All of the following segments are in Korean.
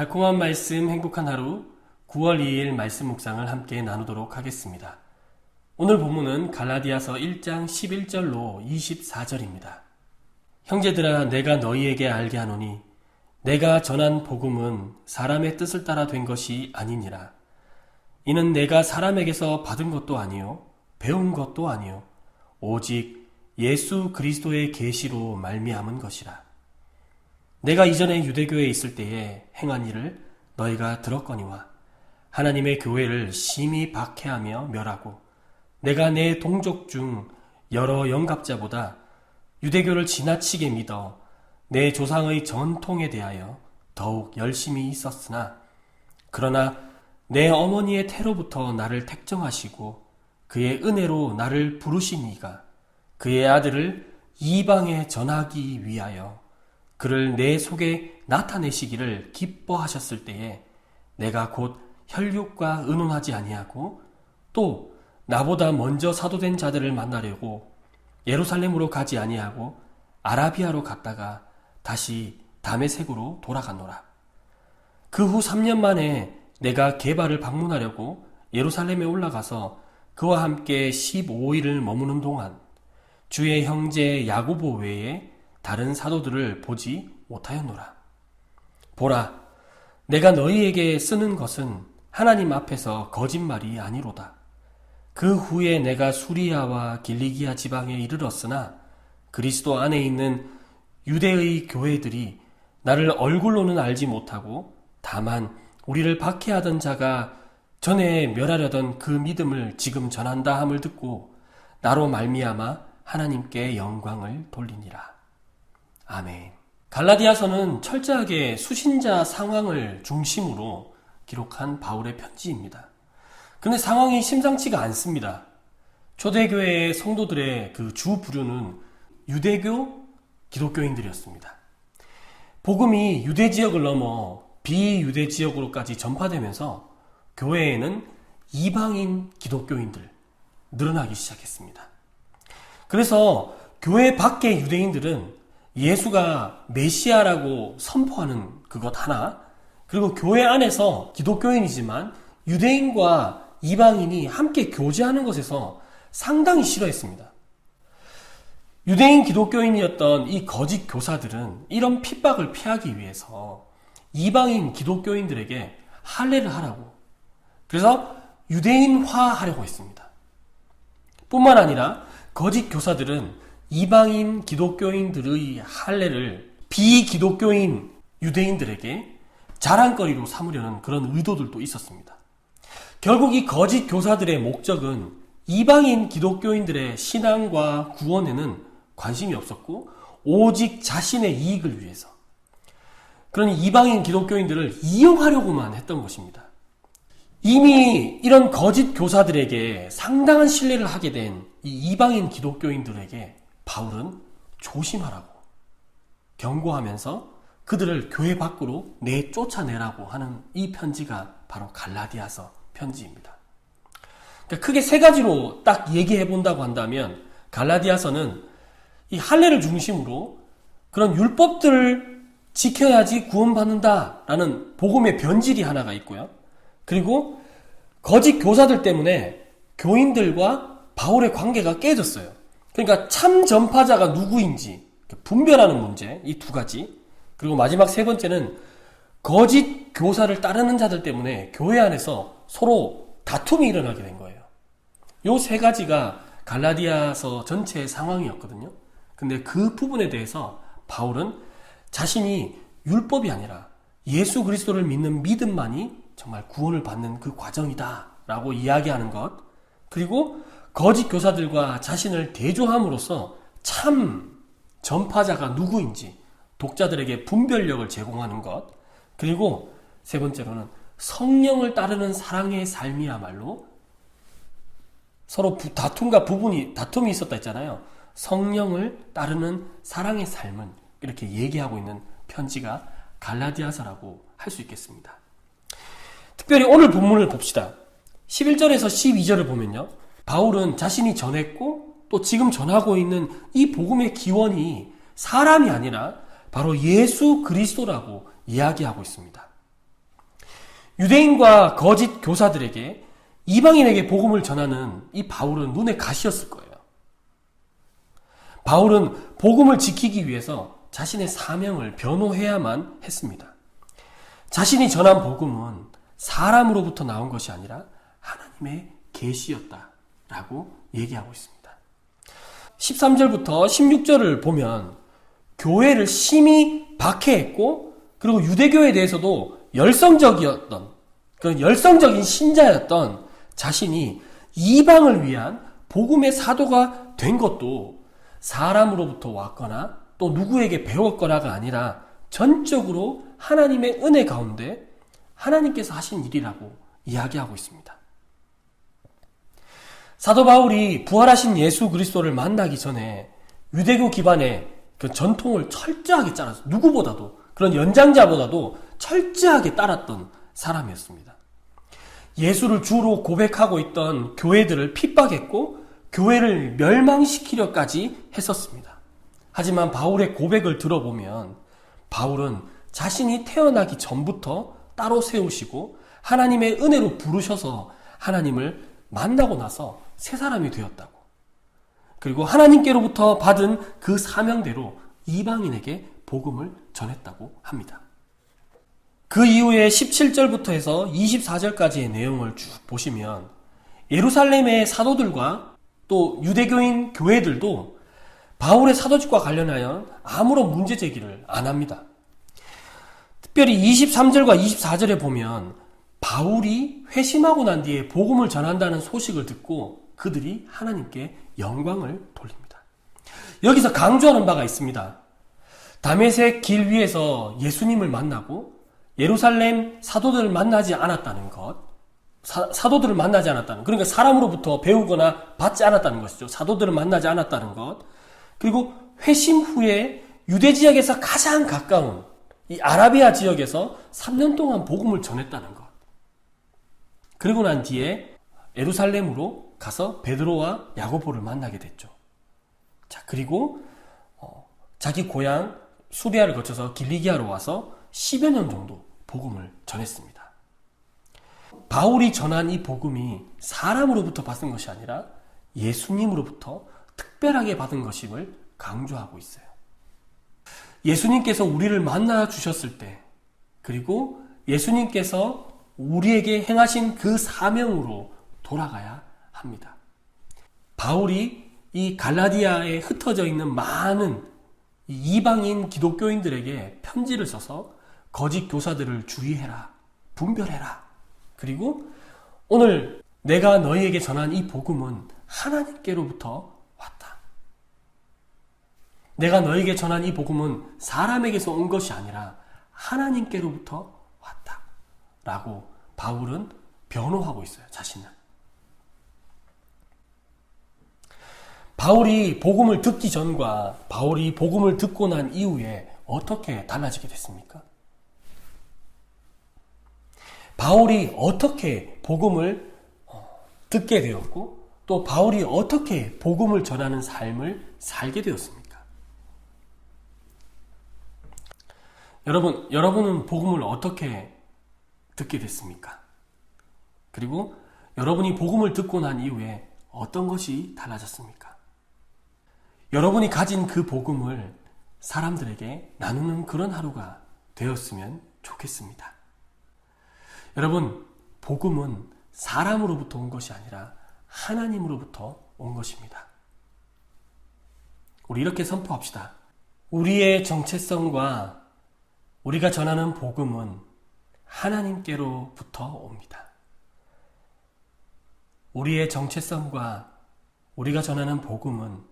달콤한 말씀 행복한 하루 9월 2일 말씀 묵상을 함께 나누도록 하겠습니다. 오늘 본문은 갈라디아서 1장 11절로 24절입니다. 형제들아 내가 너희에게 알게 하노니 내가 전한 복음은 사람의 뜻을 따라 된 것이 아니니라. 이는 내가 사람에게서 받은 것도 아니요 배운 것도 아니요 오직 예수 그리스도의 계시로 말미암은 것이라. 내가 이전에 유대교에 있을 때에 행한 일을 너희가 들었거니와 하나님의 교회를 심히 박해하며 멸하고 내가 내 동족 중 여러 영갑자보다 유대교를 지나치게 믿어 내 조상의 전통에 대하여 더욱 열심히 있었으나 그러나 내 어머니의 태로부터 나를 택정하시고 그의 은혜로 나를 부르신 이가 그의 아들을 이방에 전하기 위하여 그를 내 속에 나타내시기를 기뻐하셨을 때에 내가 곧 혈육과 의논하지 아니하고 또 나보다 먼저 사도된 자들을 만나려고 예루살렘으로 가지 아니하고 아라비아로 갔다가 다시 다메섹으로 돌아가노라. 그 후 3년 만에 내가 게바를 방문하려고 예루살렘에 올라가서 그와 함께 15일을 머무는 동안 주의 형제 야고보 외에 다른 사도들을 보지 못하였노라. 보라, 내가 너희에게 쓰는 것은 하나님 앞에서 거짓말이 아니로다. 그 후에 내가 수리아와 길리기아 지방에 이르렀으나 그리스도 안에 있는 유대의 교회들이 나를 얼굴로는 알지 못하고 다만 우리를 박해하던 자가 전에 멸하려던 그 믿음을 지금 전한다 함을 듣고 나로 말미암아 하나님께 영광을 돌리니라. 아멘. 갈라디아서는 철저하게 수신자 상황을 중심으로 기록한 바울의 편지입니다. 근데 상황이 심상치가 않습니다. 초대교회의 성도들의 그 주 부류는 유대교 기독교인들이었습니다. 복음이 유대 지역을 넘어 비유대 지역으로까지 전파되면서 교회에는 이방인 기독교인들 늘어나기 시작했습니다. 그래서 교회 밖의 유대인들은 예수가 메시아라고 선포하는 그것 하나, 그리고 교회 안에서 기독교인이지만 유대인과 이방인이 함께 교제하는 것에서 상당히 싫어했습니다. 유대인 기독교인이었던 이 거짓 교사들은 이런 핍박을 피하기 위해서 이방인 기독교인들에게 할례를 하라고, 그래서 유대인화하려고 했습니다. 뿐만 아니라 거짓 교사들은 이방인 기독교인들의 할례를 비기독교인 유대인들에게 자랑거리로 삼으려는 그런 의도들도 있었습니다. 결국 이 거짓 교사들의 목적은 이방인 기독교인들의 신앙과 구원에는 관심이 없었고 오직 자신의 이익을 위해서, 그러니 이방인 기독교인들을 이용하려고만 했던 것입니다. 이미 이런 거짓 교사들에게 상당한 신뢰를 하게 된 이 이방인 기독교인들에게 바울은 조심하라고 경고하면서 그들을 교회 밖으로 내쫓아내라고 하는 이 편지가 바로 갈라디아서 편지입니다. 그러니까 크게 세 가지로 딱 얘기해 본다고 한다면 갈라디아서는 이 할례를 중심으로 그런 율법들을 지켜야지 구원받는다라는 복음의 변질이 하나가 있고요. 그리고 거짓 교사들 때문에 교인들과 바울의 관계가 깨졌어요. 그러니까 참 전파자가 누구인지 분별하는 문제, 이 두 가지. 그리고 마지막 세 번째는 거짓 교사를 따르는 자들 때문에 교회 안에서 서로 다툼이 일어나게 된 거예요. 요 세 가지가 갈라디아서 전체의 상황이었거든요. 근데 그 부분에 대해서 바울은 자신이 율법이 아니라 예수 그리스도를 믿는 믿음만이 정말 구원을 받는 그 과정이다 라고 이야기하는 것, 그리고 거짓 교사들과 자신을 대조함으로써 참 전파자가 누구인지 독자들에게 분별력을 제공하는 것, 그리고 세 번째로는 성령을 따르는 사랑의 삶이야말로 서로 다툼이 있었다 했잖아요. 성령을 따르는 사랑의 삶은 이렇게 얘기하고 있는 편지가 갈라디아서라고 할 수 있겠습니다. 특별히 오늘 본문을 봅시다. 11절에서 12절을 보면요, 바울은 자신이 전했고 또 지금 전하고 있는 이 복음의 기원이 사람이 아니라 바로 예수 그리스도라고 이야기하고 있습니다. 유대인과 거짓 교사들에게 이방인에게 복음을 전하는 이 바울은 눈에 가시였을 거예요. 바울은 복음을 지키기 위해서 자신의 사명을 변호해야만 했습니다. 자신이 전한 복음은 사람으로부터 나온 것이 아니라 하나님의 계시였다라고 얘기하고 있습니다. 13절부터 16절을 보면 교회를 심히 박해했고 그리고 유대교에 대해서도 그런 열성적인 신자였던 자신이 이방을 위한 복음의 사도가 된 것도 사람으로부터 왔거나 또 누구에게 배웠거나가 아니라 전적으로 하나님의 은혜 가운데 하나님께서 하신 일이라고 이야기하고 있습니다. 사도 바울이 부활하신 예수 그리스도를 만나기 전에 유대교 기반의 그 전통을 철저하게 따라서 누구보다도 그런 연장자보다도 철저하게 따랐던 사람이었습니다. 예수를 주로 고백하고 있던 교회들을 핍박했고 교회를 멸망시키려까지 했었습니다. 하지만 바울의 고백을 들어보면 바울은 자신이 태어나기 전부터 따로 세우시고 하나님의 은혜로 부르셔서 하나님을 만나고 나서 새 사람이 되었다고. 그리고 하나님께로부터 받은 그 사명대로 이방인에게 복음을 전했다고 합니다. 그 이후에 17절부터 해서 24절까지의 내용을 쭉 보시면 예루살렘의 사도들과 또 유대교인 교회들도 바울의 사도직과 관련하여 아무런 문제 제기를 안 합니다. 특별히 23절과 24절에 보면 바울이 회심하고 난 뒤에 복음을 전한다는 소식을 듣고 그들이 하나님께 영광을 돌립니다. 여기서 강조하는 바가 있습니다. 다메섹 길 위에서 예수님을 만나고 예루살렘 사도들을 만나지 않았다는 것, 사도들을 만나지 않았다는, 그러니까 사람으로부터 배우거나 받지 않았다는 것이죠. 사도들을 만나지 않았다는 것. 그리고 회심 후에 유대 지역에서 가장 가까운 이 아라비아 지역에서 3년 동안 복음을 전했다는 것. 그리고 난 뒤에 예루살렘으로 가서 베드로와 야고보를 만나게 됐죠. 자, 그리고 자기 고향 수리아를 거쳐서 길리기아로 와서 10여 년 정도 복음을 전했습니다. 바울이 전한 이 복음이 사람으로부터 받은 것이 아니라 예수님으로부터 특별하게 받은 것임을 강조하고 있어요. 예수님께서 우리를 만나 주셨을 때, 그리고 예수님께서 우리에게 행하신 그 사명으로 돌아가야 합니다. 바울이 이 갈라디아에 흩어져 있는 많은 이방인 기독교인들에게 편지를 써서 거짓 교사들을 주의해라, 분별해라. 그리고 오늘 내가 너희에게 전한 이 복음은 하나님께로부터 왔다. 내가 너희에게 전한 이 복음은 사람에게서 온 것이 아니라 하나님께로부터 왔다. 라고 바울은 변호하고 있어요, 자신을. 바울이 복음을 듣기 전과 바울이 복음을 듣고 난 이후에 어떻게 달라지게 됐습니까? 바울이 어떻게 복음을 듣게 되었고 또 바울이 어떻게 복음을 전하는 삶을 살게 되었습니까? 여러분은 복음을 어떻게 듣게 됐습니까? 그리고 여러분이 복음을 듣고 난 이후에 어떤 것이 달라졌습니까? 여러분이 가진 그 복음을 사람들에게 나누는 그런 하루가 되었으면 좋겠습니다. 여러분, 복음은 사람으로부터 온 것이 아니라 하나님으로부터 온 것입니다. 우리 이렇게 선포합시다. 우리의 정체성과 우리가 전하는 복음은 하나님께로부터 옵니다. 우리의 정체성과 우리가 전하는 복음은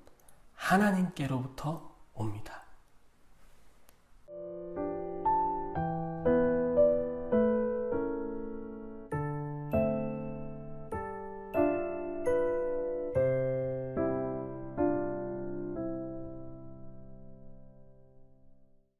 하나님께로부터 옵니다.